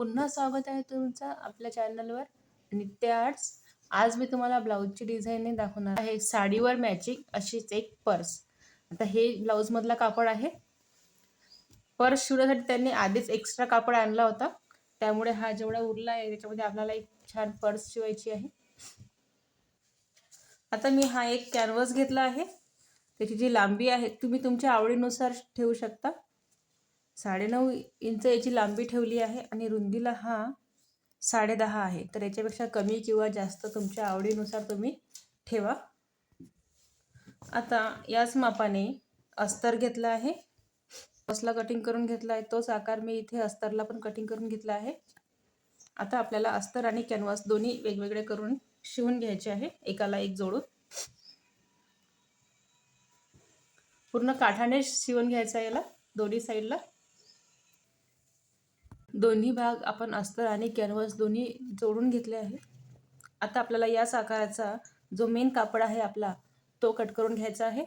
पुन्हा स्वागत आहे तुमचं आपल्या चॅनलवर नित्य आर्ट्स. आज मी तुम्हाला ब्लाऊजची डिझाईन दाखवणार आहे. साडीवर मॅचिंग अशीच एक पर्स. आता हे ब्लाऊजमधला कापड आहे. पर्स शिवण्यासाठी त्यांनी आधीच एक्स्ट्रा कापड आणला होता, त्यामुळे हा जेवढा उरला आहे त्याच्यामध्ये आपल्याला एक छान पर्स शिवायची आहे. आता मी हा एक कॅनव्हास घेतला आहे. त्याची जी लांबी आहे तुम्ही तुमच्या आवडीनुसार ठेवू शकता. 9.5 इंच याची लांबी ठेवली आहे आणि रुंदीला हा 10.5 आहे. तर याच्यापेक्षा कमी किंवा जास्त तुमच्या आवडीनुसार तुम्ही ठेवा. आता याच मापाने अस्तर घेतला आहे, पर्सला कटिंग करून घेतला आहे. तोच आकार मी इथे अस्तरला पण कटिंग करून घेतला आहे. आता आपल्याला अस्तर आणि कॅनव्हास दोन्ही वेगवेगळे करून शिवून घ्यायचे आहे, एकाला एक जोडून. पूर्ण काठाने शिवून घ्यायचा याला दोन्ही साईडला. दोन्ही भाग आपण अस्तर आणि कॅनव्हास दोन्ही जोडून घेतले आहे. आता आपल्याला याच आकाराचा जो मेन कापड आहे आपला तो कट करून घ्यायचा आहे.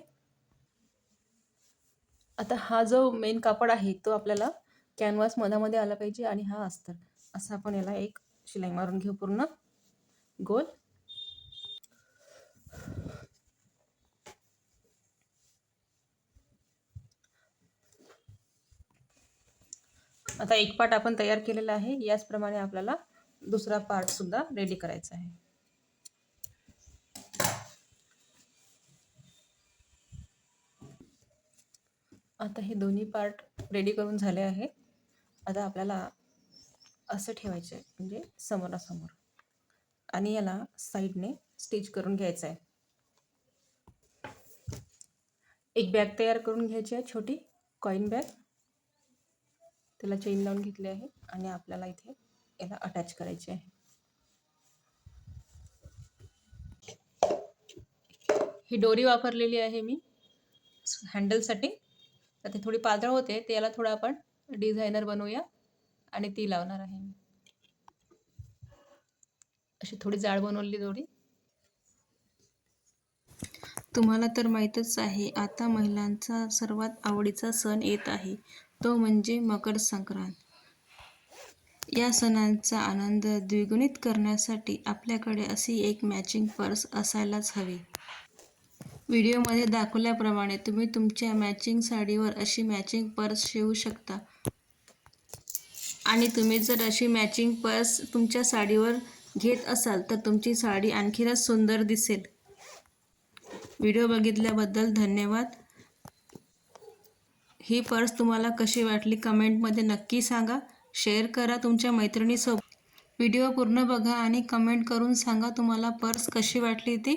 आता हा जो मेन कापड आहे तो आपल्याला कॅनव्हास मधामध्ये आला पाहिजे आणि हा अस्तर, असं आपण याला एक शिलाई मारून घेऊ पूर्ण गोल. आता एक पार्ट आपण तयार केलेला आहे, याचप्रमाणे आपल्याला दुसरा पार्ट सुद्धा रेडी करायचा आहे. आता हे दोन्ही पार्ट रेडी करून झाले आहे. आता आपल्याला असं ठेवायचं आहे, म्हणजे समोरासमोर, आणि याला साईडने स्टिच करून घ्यायचं आहे. एक बॅग तयार करून घ्यायची आहे, छोटी कॉइन बॅग. त्याला चेन लावून घेतली आहे आणि आपल्याला इथे याला अटॅच करायची आहे. ही दोरी वापरलेली आहे मी हँडलसाठी. तर ते थोडी पातळ होते, ते याला थोडं आपण डिझायनर बनवूया आणि ती लावणार आहे मी. अशी थोडी जाड बनवली दोरी. तुम्हाला तर माहीतच आहे, आता महिलांचा सर्वात आवडीचा सण येत आहे, तो म्हणजे मकर संक्रांत. या सणांचा आनंद द्विगुणित करण्यासाठी आपल्याकडे अशी एक मॅचिंग पर्स असायलाच हवी. व्हिडिओमध्ये दाखवल्याप्रमाणे तुम्ही तुमच्या मॅचिंग साडीवर अशी मॅचिंग पर्स शिवू शकता. आणि तुम्ही जर अशी मॅचिंग पर्स तुमच्या साडीवर घेत असाल तर तुमची साडी आणखीनच सुंदर दिसेल. व्हिडिओ बघितल्याबद्दल धन्यवाद. ही पर्स तुम्हाला कशी वाटली कमेंटमध्ये नक्की सांगा. शेअर करा तुमच्या मैत्रिणीसोबत. व्हिडिओ पूर्ण बघा आणि कमेंट करून सांगा तुम्हाला पर्स कशी वाटली ती.